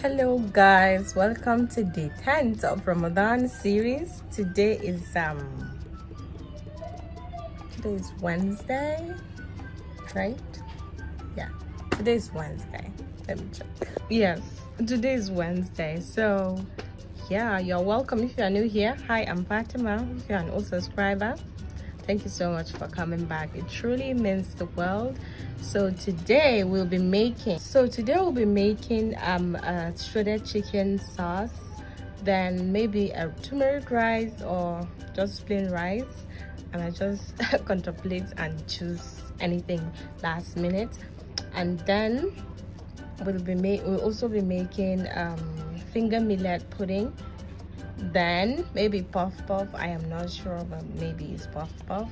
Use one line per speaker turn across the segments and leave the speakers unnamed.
Hello guys, welcome to day 10th of Ramadan series. Today is Wednesday, right? Yeah, today is Wednesday. Let me check. Yes, today is Wednesday. So yeah, you're welcome if you are new here. Hi, I'm Fatima. If you're an old subscriber, thank you so much for coming back. It truly means the world. So today we'll be making a shredded chicken sauce, then maybe a turmeric rice or just plain rice, and I just contemplate and choose anything last minute. And then we'll also be making finger millet pudding, then maybe puff puff. I am not sure, but maybe it's puff puff.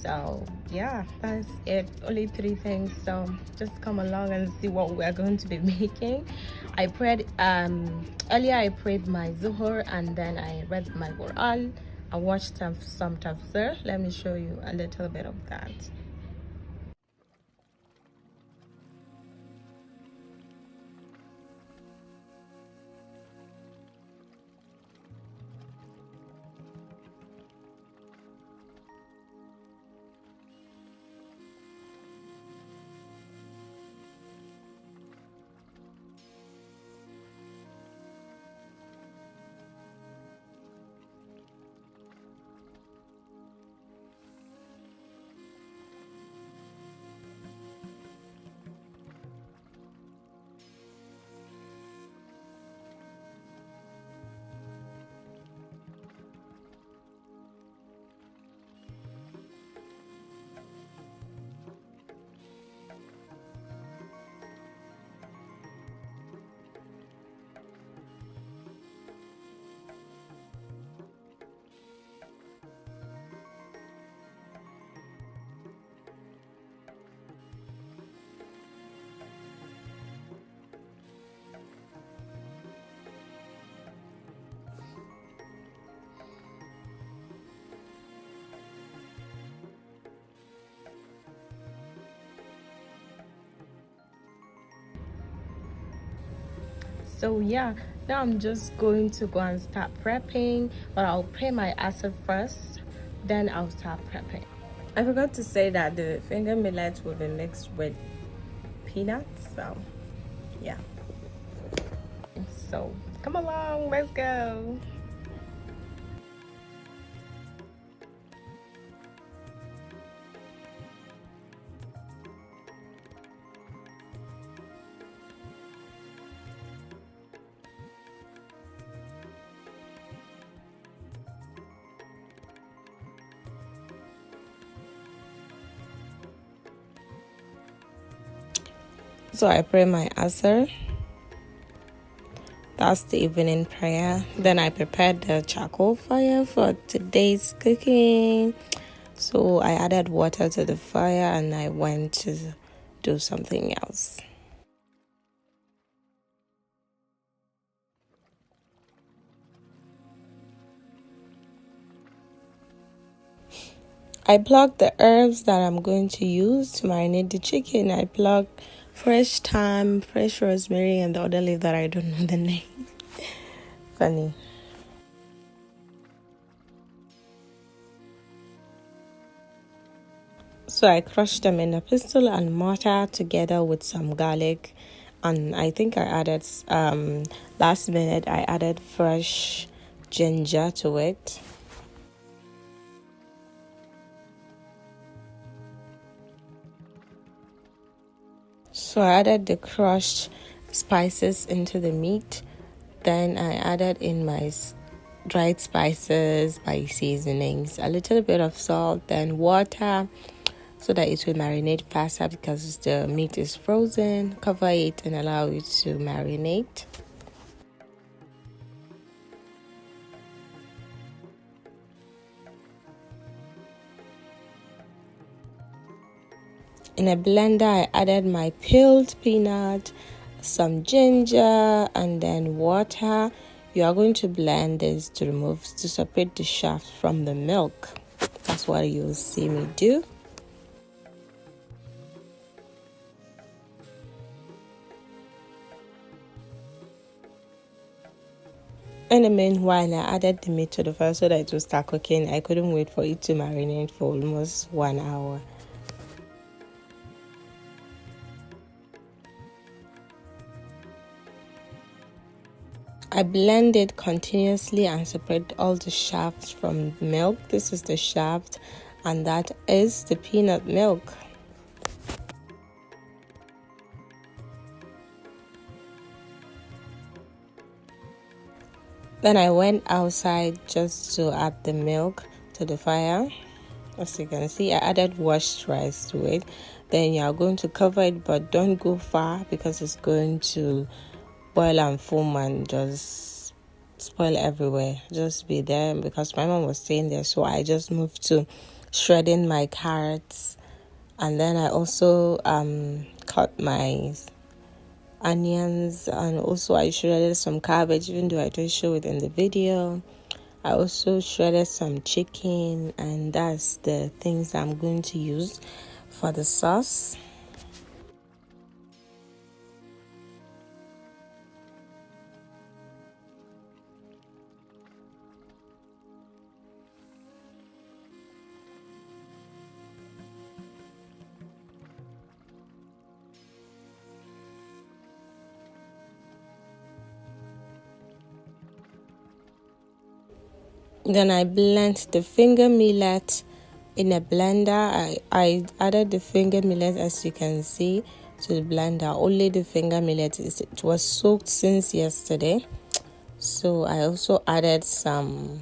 So yeah, that's it. Only 3 things, so just come along and see what we're going to be making. I prayed earlier. I prayed my zuhur, and then I read my Quran. I watched some tafsir. Let me show you a little bit of that. So yeah, now I'm just going to go and start prepping, but I'll pray my asr first, then I'll start prepping. I forgot to say that the finger millet will be mixed with peanuts, so yeah. So come along, let's go. So I pray my asr. That's the evening prayer. Then I prepared the charcoal fire for today's cooking. So I added water to the fire and I went to do something else. I plucked the herbs that I'm going to use to marinate the chicken. I plucked fresh thyme, fresh rosemary, and the other leaf that I don't know the name. Funny. So I crushed them in a pestle and mortar together with some garlic, and I think I added last minute I added fresh ginger to it. So I added the crushed spices into the meat. Then I added in my dried spices, my seasonings, a little bit of salt, then water, so that it will marinate faster because the meat is frozen. Cover it and allow it to marinate. In a blender, I added my peeled peanut, some ginger, and then water. You are going to blend this to separate the shaft from the milk. That's what you'll see me do. In the meanwhile, I added the meat to the fire so that it would start cooking. I couldn't wait for it to marinate for almost 1 hour. I blend it continuously and separate all the shafts from the milk. This is the shaft, and that is the peanut milk. Then I went outside just to add the milk to the fire. As you can see, I added washed rice to it. Then you are going to cover it, but don't go far because it's going to boil and foam and just spoil everywhere. Just be there because my mom was staying there, so I just moved to shredding my carrots, and then I also cut my onions, and also I shredded some cabbage, even though I didn't show it in the video. I also shredded some chicken, and that's the things I'm going to use for the sauce. Then I blend the finger millet in a blender. I added the finger millet, as you can see, to the blender. Only the finger millet, it was soaked since yesterday. So I also added some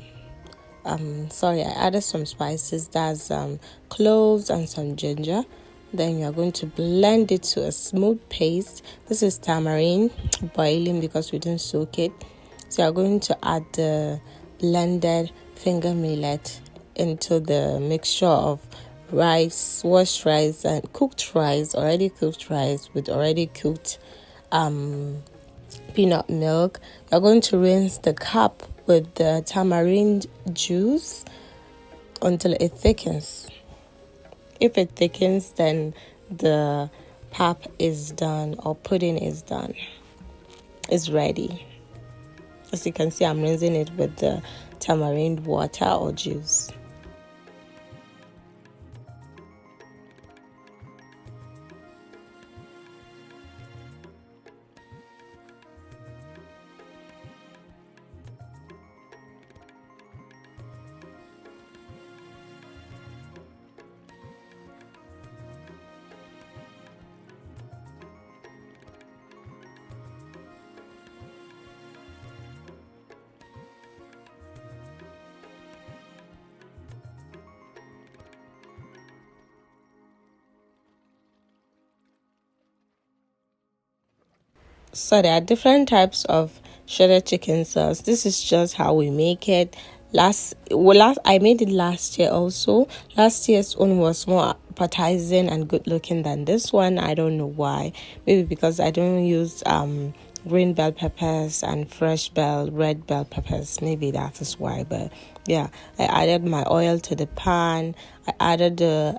I added some spices. That's cloves and some ginger. Then you are going to blend it to a smooth paste. This is tamarind boiling because we didn't soak it. So you are going to add the blended finger millet into the mixture of rice, washed rice, and cooked rice, already cooked rice with already cooked peanut milk. You're going to rinse the cup with the tamarind juice until it thickens. If it thickens, then the pap is done, or pudding is done. It's ready. As you can see, I'm rinsing it with the tamarind water or juice. So there are different types of shredded chicken sauce. This is just how we make it. Last I made it last year also. Last year's one was more appetizing and good looking than this one. I don't know why. Maybe because I don't use green bell peppers and red bell peppers. Maybe that is why. But yeah, I added my oil to the pan. I added the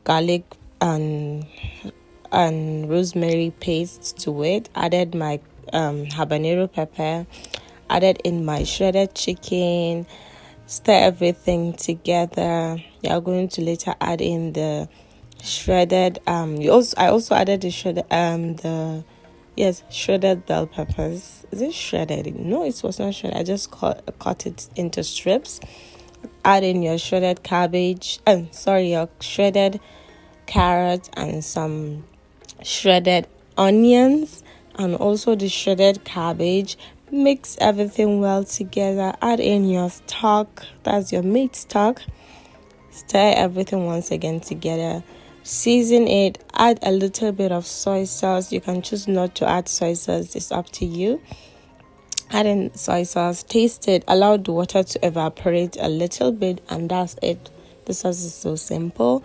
garlic and rosemary paste to it. Added my habanero pepper. Added in my shredded chicken. Stir everything together. You're going to later add in the shredded. I also added the shredded bell peppers. Is it shredded? No, it was not shredded. I just cut it into strips. Add in your shredded cabbage. Your shredded carrot and some shredded onions and also the shredded cabbage. Mix everything well together. Add in your stock, that's your meat stock. Stir everything once again together. Season it. Add a little bit of soy sauce. You can choose not to add soy sauce, it's up to you. Add in soy sauce, taste it, allow the water to evaporate a little bit, and that's it. The sauce is so simple.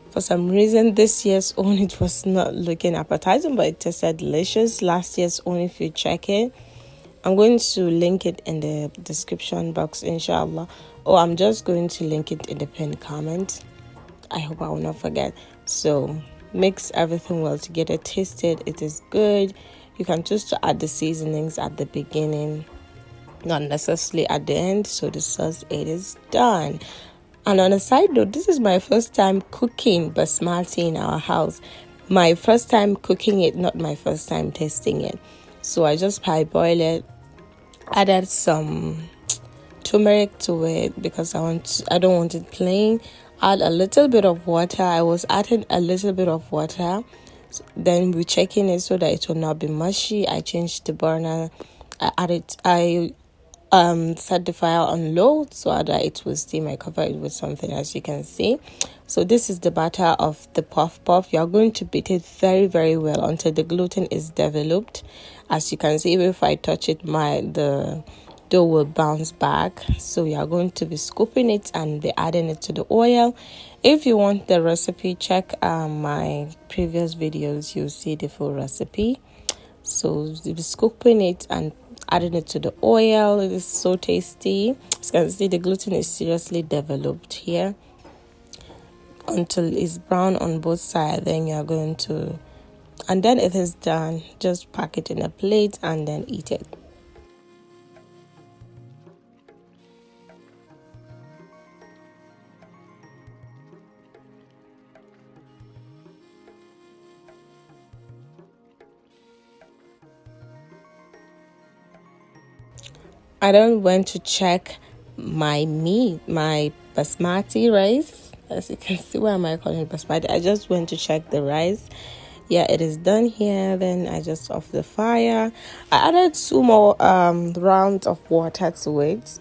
For some reason, this year's own, it was not looking appetizing, but it tasted delicious. Last year's own, if you check it, I'm going to link it in the description box, inshallah. Or I'm just going to link it in the pinned comment. I hope I will not forget. So mix everything well together. Taste it. It is good. You can choose to add the seasonings at the beginning. not necessarily at the end. So the sauce, it is done. And on a side note, this is my first time cooking basmati in our house. My first time cooking it, not my first time tasting it. So I just parboiled it, added some turmeric to it because I don't want it plain. Add a little bit of water. I was adding a little bit of water. Then we're checking it so that it will not be mushy. I changed the burner. I set the fire on low so that it will steam. I cover it with something, as you can see. So this is the batter of the puff puff. You are going to beat it very, very well until the gluten is developed. As you can see, even if I touch it, the dough will bounce back. So you are going to be scooping it and be adding it to the oil. If you want the recipe, check my previous videos. You'll see the full recipe. So you'll be scooping it and adding it to the oil. It is so tasty. As you can see, the gluten is seriously developed here until it's brown on both sides. Then you're going to, and then it is done. Just pack it in a plate and then eat it. I then went to check my basmati rice. As you can see, why am I calling it basmati? I just went to check the rice. Yeah, it is done here. Then I just off the fire. I added 2 more rounds of water to it.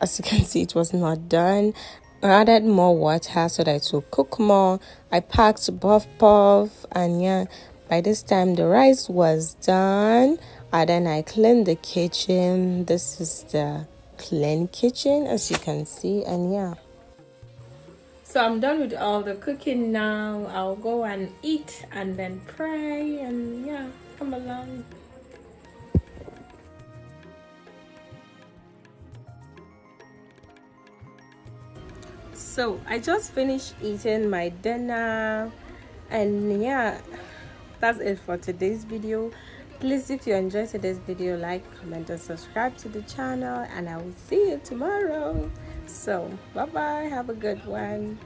As you can see, it was not done. I added more water so that it will cook more. I packed puff puff, and yeah, by this time the rice was done. And then I cleaned the kitchen. This is the clean kitchen, as you can see, and yeah. So I'm done with all the cooking now. I'll go and eat and then pray, and yeah, come along. So I just finished eating my dinner, and yeah, that's it for today's video. Please, if you enjoyed today's video, like, comment, and subscribe to the channel, and I will see you tomorrow. So bye bye, have a good one.